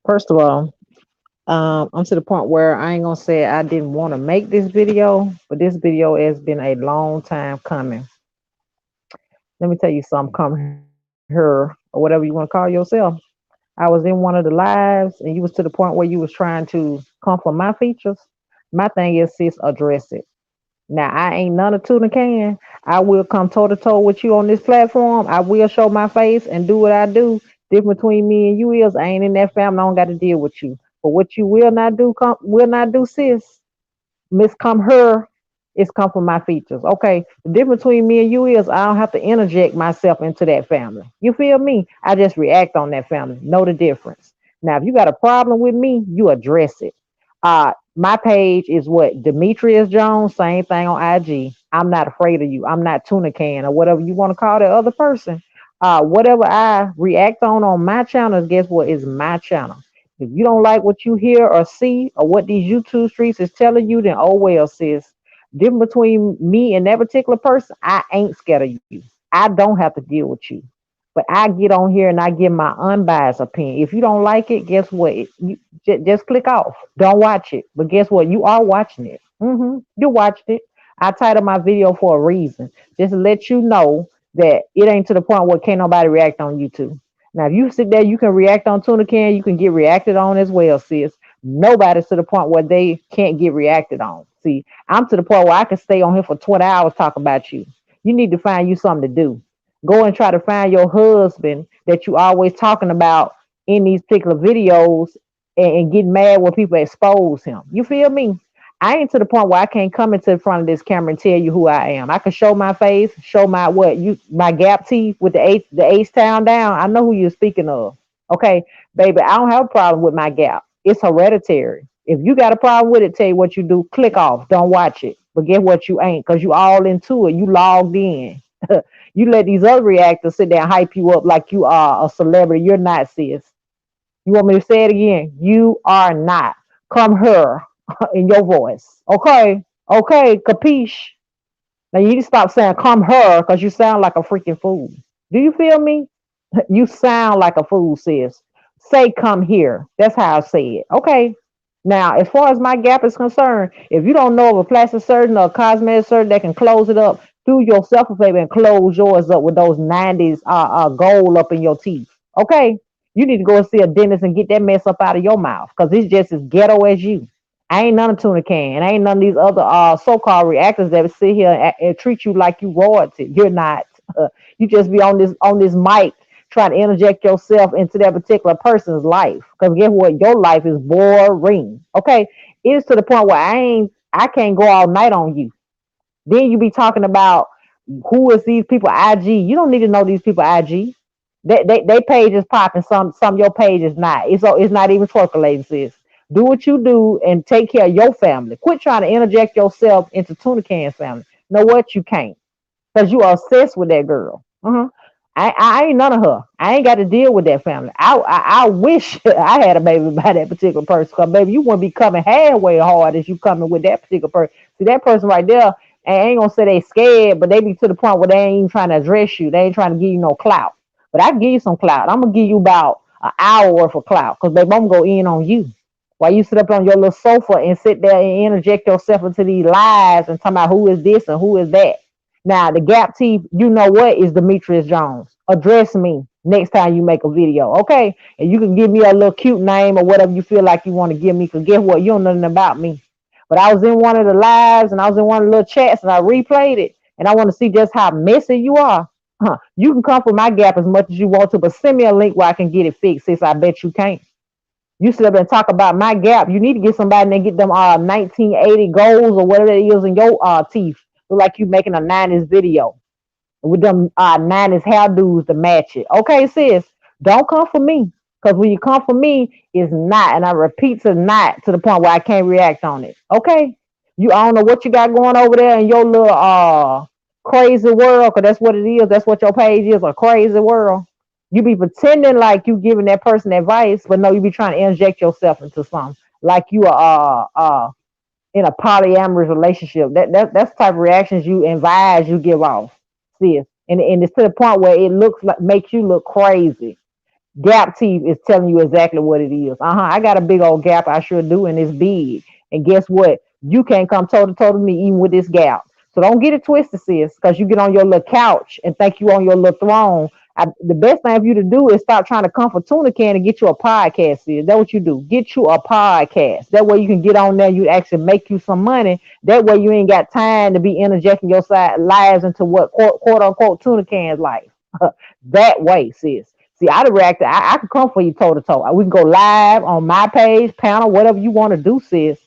First of all, I'm to the point where I ain't gonna say I didn't want to make this video, but this video has been a long time coming. Let me tell you something, come here, or whatever you want to call yourself. I was in one of the lives and you was to the point where you was trying to come for my features. My thing is, sis, address it. Now, I ain't none of tuna can. I will come toe to toe with you on this platform. I will show my face and do what I do. Difference between me and you is I ain't in that family. I don't got to deal with you. But what you will not do, sis, Miss Come Her, is come from my features. Okay. The difference between me and you is I don't have to interject myself into that family. You feel me? I just react on that family. Know the difference. Now, if you got a problem with me, you address it. My page is what Demetrius Jones, same thing on IG. I'm not afraid of you. I'm not tuna can or whatever you want to call that other person. Whatever I react on my channel, guess what is my channel. If you don't like what you hear or see or what these YouTube streets is telling you, then oh well, sis. Difference between me and that particular person, I ain't scared of you. I don't have to deal with you. But I get on here and I give my unbiased opinion. If you don't like it, guess what? Just click off. Don't watch it. But guess what? You are watching it. You watched it. I titled my video for a reason. Just to let you know that it ain't to the point where can't nobody react on YouTube. Now, if you sit there, you can react on tuna can. You can get reacted on as well, sis. Nobody's to the point where they can't get reacted on. See, I'm to the point where I can stay on here for 20 hours talking about you. You need to find you something to do. Go and try to find your husband that you always talking about in these particular videos and get mad when people expose him. You feel me? I ain't to the point where I can't come into the front of this camera and tell you who I am. I can show my face, show my my gap teeth with the H town down. I know who you're speaking of. Okay, baby, I don't have a problem with my gap. It's hereditary. If you got a problem with it, tell you what you do. Click off. Don't watch it. But get what you ain't, because you all into it. You logged in. You let these other reactors sit there and hype you up like you are a celebrity. You're not, sis. You want me to say it again? You are not. Come here in your voice. Okay? Okay, capiche? Now you need to stop saying come her because you sound like a freaking fool. Do you feel me? You sound like a fool, sis. Say come here. That's how I say it. Okay. Now, as far as my gap is concerned, if you don't know of a plastic surgeon or a cosmetic surgeon that can close it up, do yourself a favor and close yours up with those 90s gold up in your teeth. Okay? You need to go and see a dentist and get that mess up out of your mouth because it's just as ghetto as you. I ain't none of tuna can. I ain't none of these other so-called reactors that sit here and treat you like you royalty. You're not. You just be on this mic trying to interject yourself into that particular person's life. Because guess what? Your life is boring. Okay. It's to the point where I can't go all night on you. Then you be talking about who is these people IG. You don't need to know these people IG. They page is popping, some of your page is not. It's not even twerkulating, sis. Do what you do and take care of your family. Quit trying to interject yourself into Tuna Can's family. Know what? You can't. Because you are obsessed with that girl. I ain't none of her. I ain't got to deal with that family. I wish I had a baby by that particular person. Because, baby, you wouldn't be coming halfway hard as you coming with that particular person. See, that person right there, I ain't going to say they scared, but they be to the point where they ain't even trying to address you. They ain't trying to give you no clout. But I can give you some clout. I'm going to give you about an hour worth of clout. Because, baby, I'm going to go in on you. While you sit up on your little sofa and sit there and interject yourself into these lies and talk about who is this and who is that. Now, the gap teeth, you know what, is Demetrius Jones. Address me next time you make a video, okay? And you can give me a little cute name or whatever you feel like you want to give me, because guess what? You don't know nothing about me. But I was in one of the lives and I was in one of the little chats and I replayed it. And I want to see just how messy you are. You can come for my gap as much as you want to, but send me a link where I can get it fixed, since I bet you can't. You sit up and talk about my gap. You need to get somebody and get them 1980 goals or whatever it is in your teeth. Look like you making a 90s video with them 90s hairdos to match it. Okay, sis, don't come for me. Because when you come for me, it's not. And I repeat, to not to the point where I can't react on it. Okay? I don't know what you got going over there in your little crazy world, because that's what it is. That's what your page is, a crazy world. You be pretending like you giving that person advice, but no, you be trying to inject yourself into something. Like you are in a polyamorous relationship. That's the type of reactions you advise you give off. See, and it's to the point where it looks like makes you look crazy. Gap teeth is telling you exactly what it is. I got a big old gap. I sure do, and it's big. And guess what? You can't come toe to toe to me even with this gap. So don't get it twisted, sis, because you get on your little couch and think you on your little throne. The best thing for you to do is stop trying to come for tuna can and get you a podcast, sis. That's what you do. Get you a podcast. That way you can get on there. You actually make you some money. That way you ain't got time to be interjecting your lives into what quote unquote tuna cans life. That way, sis. See, I'd react. I can come for you toe to toe. We can go live on my page, panel, whatever you want to do, sis.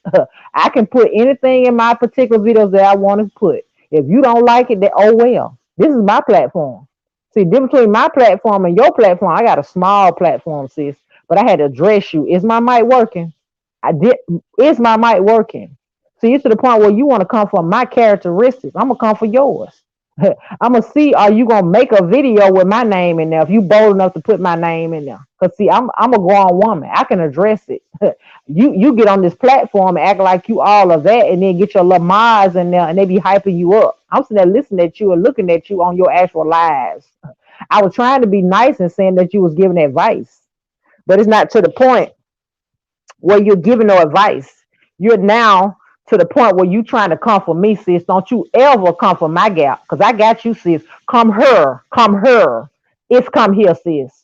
I can put anything in my particular videos that I want to put. If you don't like it, then oh well. This is my platform. See, the difference between my platform and your platform, I got a small platform, sis. But I had to address you. Is my mic working? I did. Is my mic working? See, it's to the point where you want to come for my characteristics. I'm gonna come for yours. I'm gonna see, are you gonna make a video with my name in there if you bold enough to put my name in there? Cause see, I'm a grown woman. I can address it. You get on this platform and act like you all of that, and then get your little Mars in there, and they be hyping you up. I'm sitting there listening at you and looking at you on your actual lives. I was trying to be nice and saying that you was giving advice, but it's not to the point where you're giving no advice. You're now to the point where you trying to come for me, sis. Don't you ever come for my gap, because I got you, sis. Come her, come her. It's come here, sis.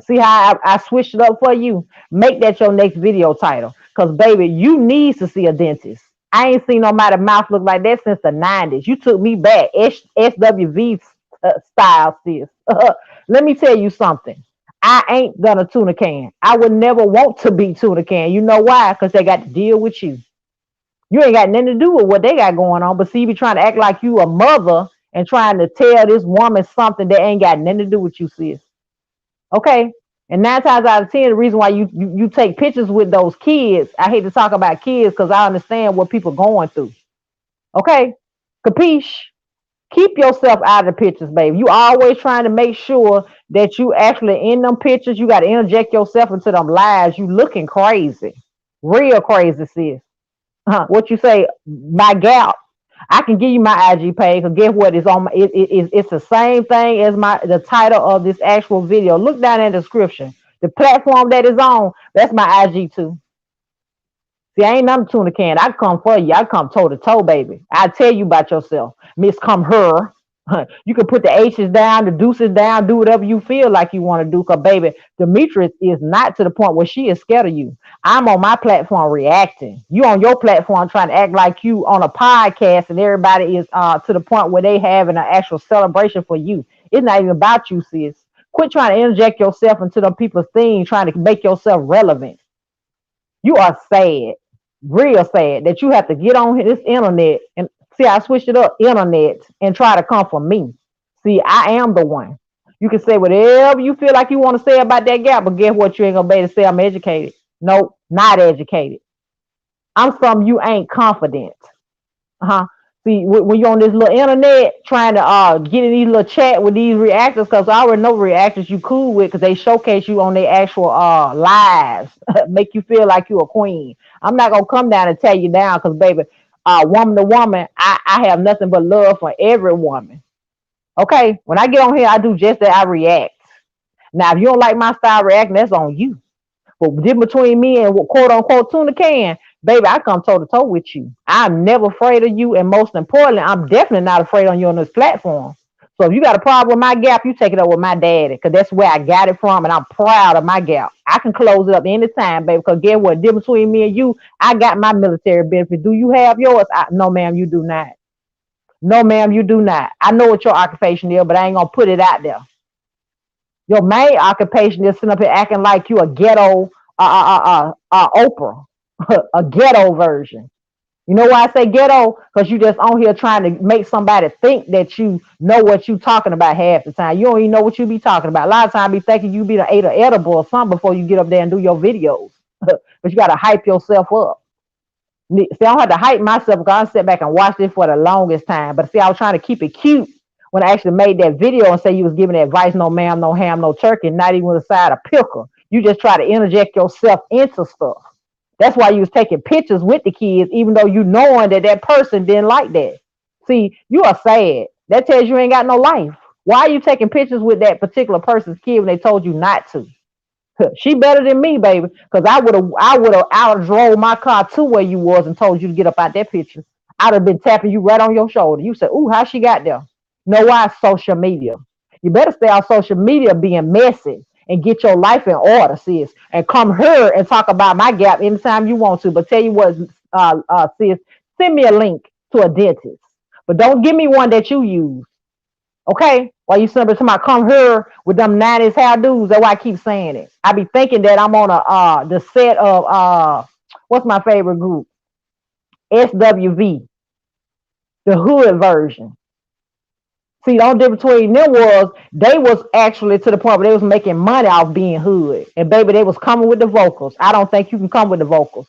See how I switched it up for you? Make that your next video title. Because, baby, you need to see a dentist. I ain't seen nobody mouth look like that since the 90s. You took me back, SWV style, sis. Let me tell you something. I ain't gonna tuna can. I would never want to be tuna can. You know why? Because they got to deal with you. You ain't got nothing to do with what they got going on. But see, you be trying to act like you a mother and trying to tell this woman something that ain't got nothing to do with you, sis. Okay? And 9 times out of 10, the reason why you take pictures with those kids, I hate to talk about kids because I understand what people going through. Okay? Capiche? Keep yourself out of the pictures, baby. You always trying to make sure that you actually in them pictures. You got to interject yourself into them lives. You looking crazy. Real crazy, sis. What you say? My gap. I can give you my IG page. Cause guess what? It's on. It's the same thing as the title of this actual video. Look down in the description. The platform that is on. That's my IG too. See, I ain't nothing tuna can. I come for you. I come toe to toe, baby. I tell you about yourself. Miss Come Her. You can put the H's down, the deuces down, do whatever you feel like you want to do. Because, baby, Demetrius is not to the point where she is scared of you. I'm on my platform reacting. You on your platform trying to act like you on a podcast, and everybody is to the point where they having an actual celebration for you. It's not even about you, sis. Quit trying to interject yourself into them people's things, trying to make yourself relevant. You are sad, real sad, that you have to get on this internet and see, I switched it up, internet, and try to come for me. See, I am the one. You can say whatever you feel like you want to say about that gap, but guess what? You ain't gonna be able to say I'm educated. Nope, not educated. I'm some you ain't confident. See, when you're on this little internet trying to get in these little chat with these reactors, because I already know reactors you cool with because they showcase you on their actual lives, make you feel like you're a queen. I'm not gonna come down and tear you down because, baby, woman to woman, I have nothing but love for every woman. Okay, when I get on here, I do just that. I react. Now, if you don't like my style reacting, that's on you. But between me and quote unquote tuna can, baby, I come toe to toe with you. I'm never afraid of you, and most importantly, I'm definitely not afraid on you on this platform. So if you got a problem with my gap, you take it up with my daddy, because that's where I got it from, and I'm proud of my gap. I can close it up anytime, baby, because guess what? Difference between me and you, I got my military benefit. Do you have yours? No, ma'am, you do not. No, ma'am, you do not. I know what your occupation is, but I ain't going to put it out there. Your main occupation is sitting up here acting like you a ghetto Oprah, a ghetto version. You know why I say ghetto? Because you just on here trying to make somebody think that you know what you talking about half the time. You don't even know what you be talking about. A lot of times be thinking you be the ate an edible or something before you get up there and do your videos. But you got to hype yourself up. See, I don't have to hype myself because I sit back and watch this for the longest time. But see, I was trying to keep it cute when I actually made that video and say you was giving advice, no ma'am, no ham, no turkey, not even with a side of pickle. You just try to interject yourself into stuff. That's why you was taking pictures with the kids, even though you knowing that person didn't like that. See, you are sad. That tells you ain't got no life. Why are you taking pictures with that particular person's kid when they told you not to? She better than me, baby. Cause I would have drove my car to where you was and told you to get up out that picture. I'd have been tapping you right on your shoulder. You said, "Ooh, how she got there?" Know why? Social media. You better stay on social media being messy and get your life in order, sis. And come here and talk about my gap anytime you want to. But tell you what, sis, send me a link to a dentist. But don't give me one that you use. Okay? While you somebody to my come here with them 90s hairdos, that's why I keep saying it. I be thinking that I'm on a the set of what's my favorite group? SWV, the hood version. See, the only difference between them was they was actually to the point where they was making money off being hood. And baby, they was coming with the vocals. I don't think you can come with the vocals.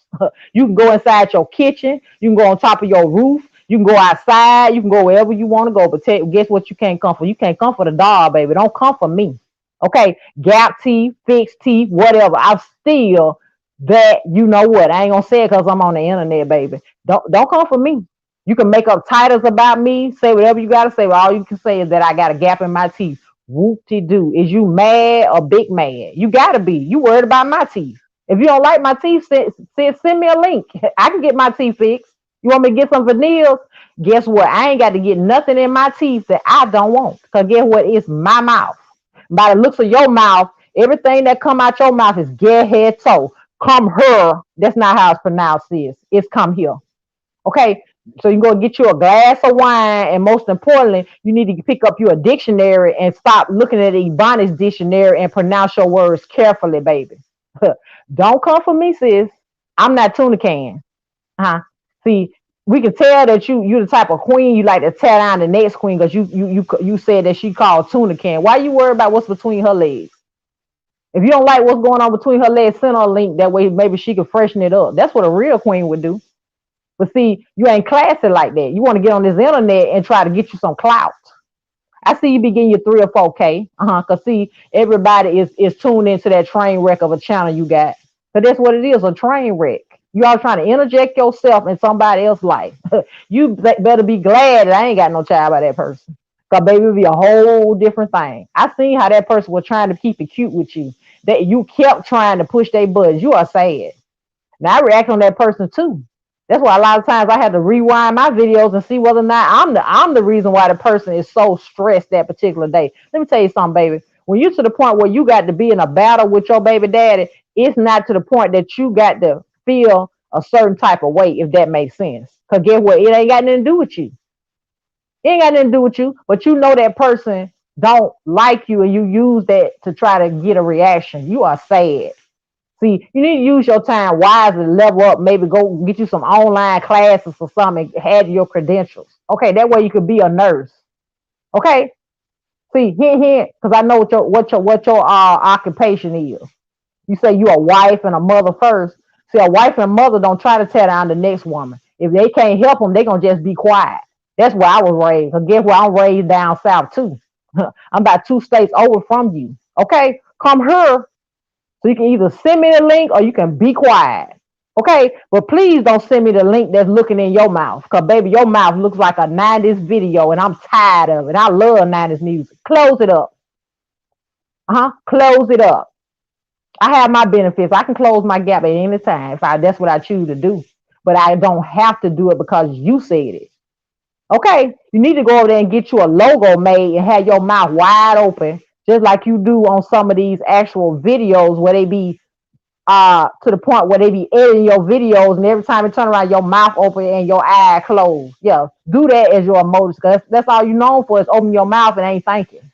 You can go inside your kitchen, you can go on top of your roof, you can go outside, you can go wherever you want to go. But guess what you can't come for? You can't come for the dog, baby. Don't come for me. Okay, gap teeth, fixed teeth, whatever. I'm still that. You know what? I ain't gonna say it because I'm on the internet, baby. Don't come for me. You can make up titles about me, say whatever you gotta say, but all you can say is that I got a gap in my teeth. Whoop de doo. Is you mad or big mad? You gotta be. You worried about my teeth. If you don't like my teeth, send me a link. I can get my teeth fixed. You want me to get some veneers? Guess what? I ain't got to get nothing in my teeth that I don't want. Because guess what? It's my mouth. By the looks of your mouth, everything that come out your mouth is get head toe. Come here. That's not how it's pronounced, sis. It's come here. Okay, so you can go get you a glass of wine, and most importantly, you need to pick up your dictionary and stop looking at the Ebonics dictionary and pronounce your words carefully, baby. Don't come for me, sis. I'm not tuna can. Huh? See, we can tell that you the type of queen you like to tear down the next queen because you said that she called tuna can. Why you worry about what's between her legs? If you don't like what's going on between her legs, send her a link. That way, maybe she can freshen it up. That's what a real queen would do. But see, you ain't classy like that. You want to get on this internet and try to get you some clout. I see you be getting your 3 or 4K. Cause see, everybody is tuned into that train wreck of a channel you got. So that's what it is, a train wreck. You all trying to interject yourself in somebody else's life. You better be glad that I ain't got no child by that person. Cause baby, it'll be a whole different thing. I seen how that person was trying to keep it cute with you. That you kept trying to push their buttons. You are sad. Now I react on that person too. That's why a lot of times I had to rewind my videos and see whether or not I'm the reason why the person is so stressed that particular day. Let me tell you something, baby. When you're to the point where you got to be in a battle with your baby daddy, it's not to the point that you got to feel a certain type of way, if that makes sense. Cause guess what? It ain't got nothing to do with you. It ain't got nothing to do with you, but you know that person don't like you and you use that to try to get a reaction. You are sad. See, you need to use your time wisely, level up, maybe go get you some online classes or something, add your credentials. Okay, that way you could be a nurse. Okay. See, hint, because I know what your occupation is. You say you a wife and a mother first. See, a wife and a mother don't try to tear down the next woman. If they can't help them, they gonna just be quiet. That's where I was raised. Cause guess where I'm raised down south too. I'm about 2 states over from you. Okay, come here. So you can either send me the link or you can be quiet. Okay, but please don't send me the link that's looking in your mouth. Because, baby, your mouth looks like a 90s video and I'm tired of it. I love 90s music. Close it up. Close it up. I have my benefits. I can close my gap at any time if that's what I choose to do. But I don't have to do it because you said it. Okay, you need to go over there and get you a logo made and have your mouth wide open, just like you do on some of these actual videos where they be to the point where they be editing your videos and every time you turn around your mouth open and your eye closed. Yeah, do that as your emotions because that's all you known for is open your mouth and ain't thinking.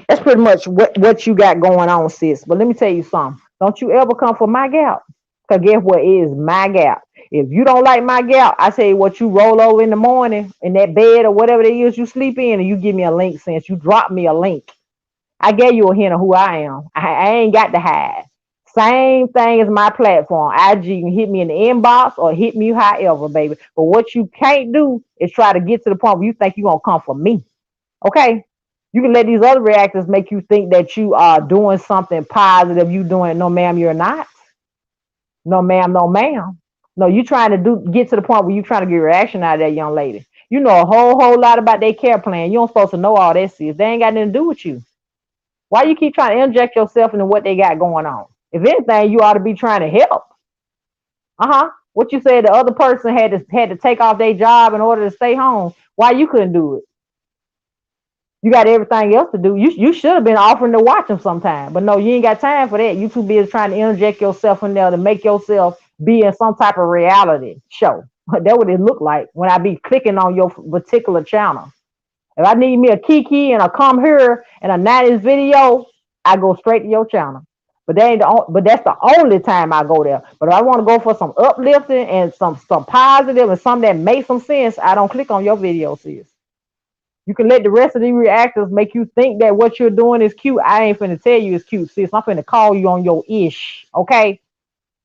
That's pretty much what you got going on, sis. But let me tell you something. Don't you ever come for my gap. Because guess what? It is my gap. If you don't like my gap, I tell you what, you roll over in the morning in that bed or whatever it is you sleep in and you give me a link since you drop me a link. I gave you a hint of who I am. I ain't got to hide. Same thing as my platform. IG, you can hit me in the inbox or hit me however, baby. But what you can't do is try to get to the point where you think you're going to come for me. Okay? You can let these other reactors make you think that you are doing something positive. You doing it. No, ma'am, you're not. No, ma'am, no, ma'am. No, you trying to get to the point where you trying to get a reaction out of that young lady. You know a whole lot about their care plan. You don't supposed to know all that, sis. They ain't got nothing to do with you. Why you keep trying to inject yourself into what they got going on? If anything, you ought to be trying to help. What you said the other person had to take off their job in order to stay home. Why you couldn't do it? You got everything else to do. You should have been offering to watch them sometime, but no, you ain't got time for that. You too busy trying to interject yourself in there to make yourself be in some type of reality show. That what it look like when I be clicking on your particular channel. If I need me a Kiki and a come here and a 90s video, I go straight to your channel. But but that's the only time I go there. But if I want to go for some uplifting and some positive and something that makes some sense, I don't click on your video, sis. You can let the rest of the reactors make you think that what you're doing is cute. I ain't finna tell you it's cute, sis. I'm finna call you on your ish. Okay?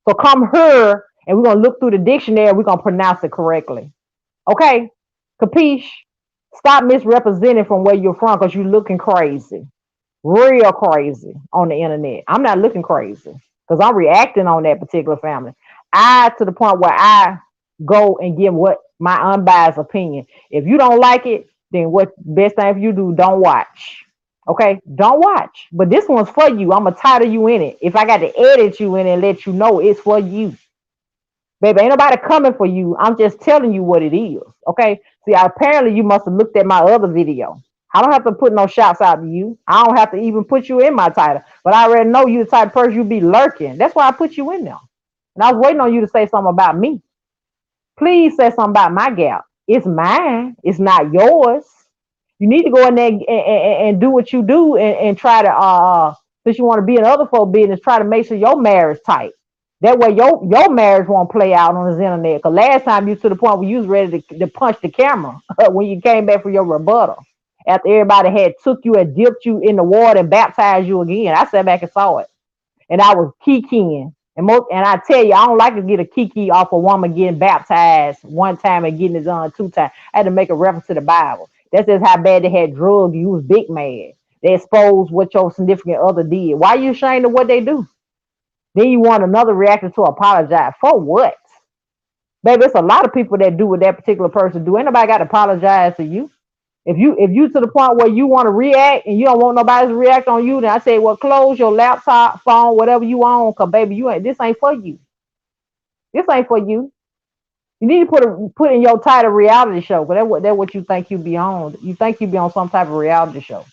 So come here and we're gonna look through the dictionary, we're gonna pronounce it correctly. Okay? Capiche? Stop misrepresenting from where you're from because you're looking crazy. Real crazy on the internet. I'm not looking crazy because I'm reacting on that particular family. To the point where I go and give what my unbiased opinion. If you don't like it, then what best thing for you do, don't watch. Okay? Don't watch. But this one's for you. I'm gonna title you in it. If I got to edit you in it and let you know it's for you. Baby, ain't nobody coming for you. I'm just telling you what it is. Okay? See, apparently you must have looked at my other video. I don't have to put no shouts out to you. I don't have to even put you in my title. But I already know you the type of person you be lurking. That's why I put you in there. And I was waiting on you to say something about me. Please say something about my gap. It's mine. It's not yours. You need to go in there and do what you do and try to since you want to be in other folk business, try to make sure your marriage tight. That way your marriage won't play out on this internet. Because last time you to the point where you was ready to punch the camera when you came back for your rebuttal. After everybody had took you and dipped you in the water and baptized you again. I sat back and saw it. And I was kikiing. And I tell you, I don't like to get a kiki off a woman getting baptized one time and getting it done 2 times. I had to make a reference to the Bible. That's just how bad they had drugged you. You was big mad. They exposed what your significant other did. Why are you ashamed of what they do? Then you want another reactor to apologize. For what? Baby, it's a lot of people that do what that particular person do. Ain't nobody got to apologize to you. If you to the point where you want to react and you don't want nobody to react on you, then I say, well, close your laptop, phone, whatever you own, cause baby, this ain't for you. This ain't for you. You need to put in your title reality show, cause that's what you think you be on. You think you be on some type of reality show.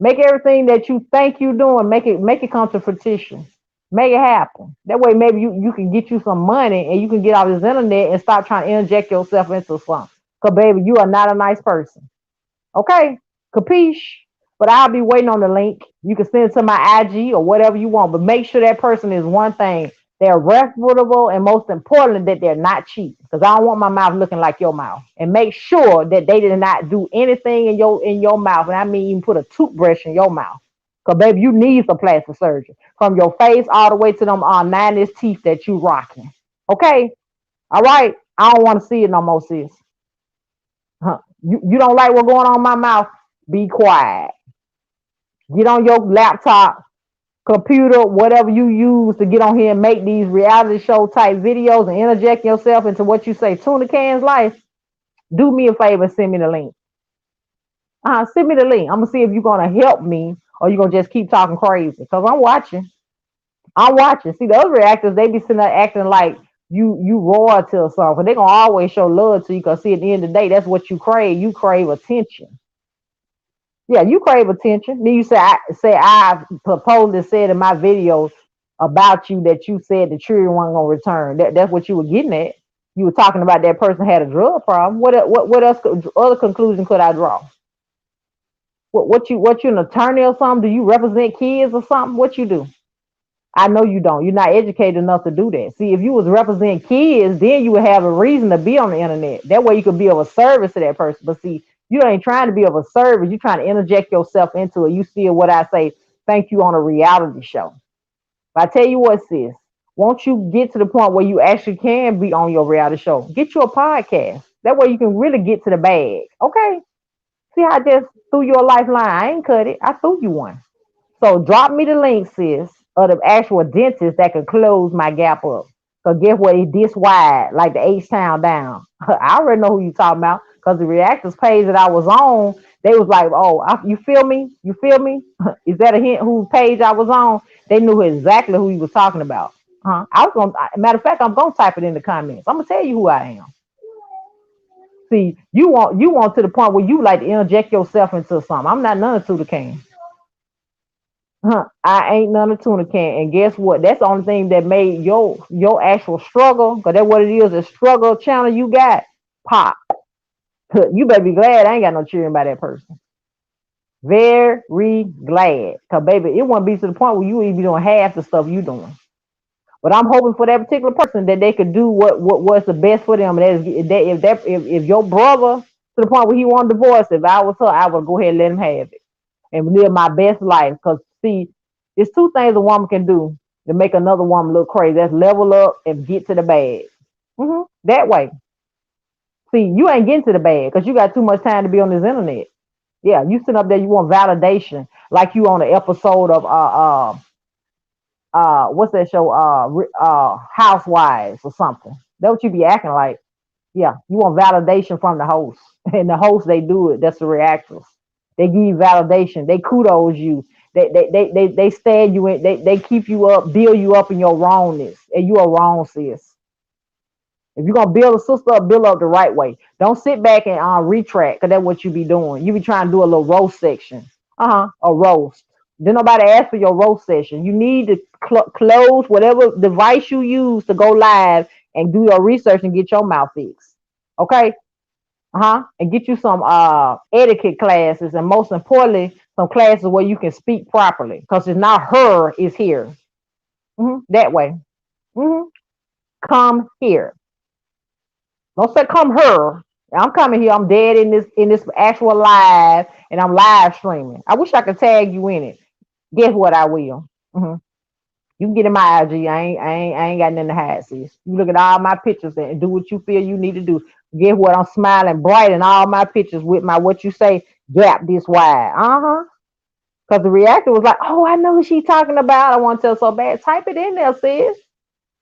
Make everything that you think you doing, make it come to fruition. Make it happen. That way maybe you can get you some money and you can get off this internet and stop trying to inject yourself into something. Cause baby, you are not a nice person. Okay? Capiche? But I'll be waiting on the link. You can send it to my IG or whatever you want. But make sure that person is one thing. They're reputable and most importantly that they're not cheap. Because I don't want my mouth looking like your mouth. And make sure that they did not do anything in your mouth. And I mean even put a toothbrush in your mouth. Because baby, you need some plastic surgery. From your face all the way to them 90s teeth that you rocking. Okay? All right? I don't want to see it no more, sis. You don't like what's going on in my mouth? Be quiet. Get on your laptop, computer, whatever you use to get on here and make these reality show type videos and interject yourself into what you say. Tuna Can's life. Do me a favor, send me the link. Send me the link. I'm gonna see if you're gonna help me or you're gonna just keep talking crazy. Because I'm watching. I'm watching. See, the other reactors, they be sitting there acting like you royalty or something. They're gonna always show love to you because see, at the end of the day, that's what you crave. You crave attention. Yeah, you crave attention. Then you I supposedly said in my video about you that you said the children weren't gonna return. That's what you were getting at. You were talking about that person had a drug problem. What else? Other conclusion could I draw? What you an attorney or something? Do you represent kids or something? What you do? I know you don't. You're not educated enough to do that. See, if you was representing kids, then you would have a reason to be on the internet. That way you could be of a service to that person. But see, you ain't trying to be of a service. You're trying to interject yourself into it. You still what I say, thank you on a reality show. But I tell you what, sis, won't you get to the point where you actually can be on your reality show? Get you a podcast. That way you can really get to the bag. Okay? See how I just threw you a lifeline? I ain't cut it. I threw you one. So drop me the link, sis, of the actual dentist that can close my gap up. Because guess what? It's this wide, like the H-Town down. I already know who you talking about. Because the reactors page that I was on, They was like, oh, you feel me? You feel me? Is that a hint whose page I was on? They knew exactly who he was talking about. Huh? I was gonna, matter of fact, I'm gonna type it in the comments. I'm gonna tell you who I am. See, you want to the point where you like to interject yourself into something. I'm not none of two the can. Huh? I ain't none of tuna can. And guess what? That's the only thing that made your actual struggle, because that's what it is, a struggle channel you got, pop. You better be glad I ain't got no cheering by that person. Very glad. Cause baby, it won't be to the point where you even be doing half the stuff you doing. But I'm hoping for that particular person that they could do what's the best for them. And if your brother to the point where he want a divorce, if I was her, I would go ahead and let him have it and live my best life. Cause see, there's two things a woman can do to make another woman look crazy. That's level up and get to the bag. That way. See, you ain't getting to the bag because you got too much time to be on this internet. Yeah, you sit up there, you want validation, like you on an episode of what's that show? Housewives or something. That's what you be acting like. Yeah, you want validation from the host, and the host they do it. That's the reactors. They give you validation. They kudos you. They stand you in. They keep you up, build you up in your wrongness, and you are wrong, sis. If you're gonna build a sister up, build up the right way. Don't sit back and retract, because that's what you be doing. You be trying to do a little roast section. A roast. Then nobody ask for your roast session. You need to close whatever device you use to go live and do your research and get your mouth fixed. Okay? And get you some etiquette classes, and most importantly, some classes where you can speak properly. Because it's not her, it's here. That way. Come here. Don't say come her. I'm coming here. I'm dead in this actual live, and I'm live streaming. I wish I could tag you in it. Guess what? I will. You can get in my IG. I ain't got nothing to hide, sis. You look at all my pictures and do what you feel you need to do. Guess what? I'm smiling bright in all my pictures with my what you say gap this wide. Because the reactor was like, oh, I know what she's talking about. I want to tell so bad. Type it in there, sis.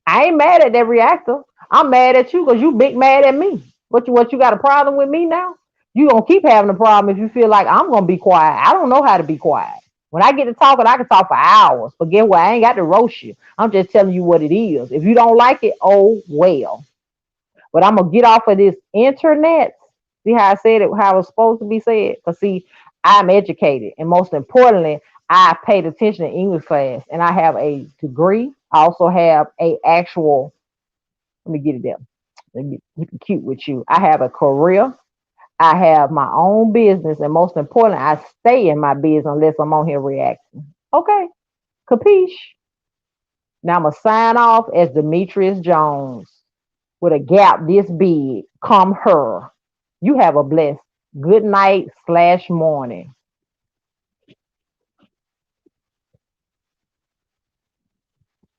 I ain't mad at that reactor. I'm mad at you because you big mad at me. What you got a problem with me now? You gonna keep having a problem if you feel like I'm gonna be quiet. I don't know how to be quiet. When I get to talking, I can talk for hours. But guess what? I ain't got to roast you. I'm just telling you what it is. If you don't like it, oh well. But I'm gonna get off of this internet. See how I said it, how it was supposed to be said? Because see, I'm educated, and most importantly, I paid attention in English class, and I have a degree. I also have a actual. Let me get it there. Let me keep it cute with you. I have a career. I have my own business, and most importantly, I stay in my business unless I'm on here reacting. Okay, capiche? Now I'm gonna sign off as Demetrius Jones with a gap this big. Come her. You have a blessed good night / morning.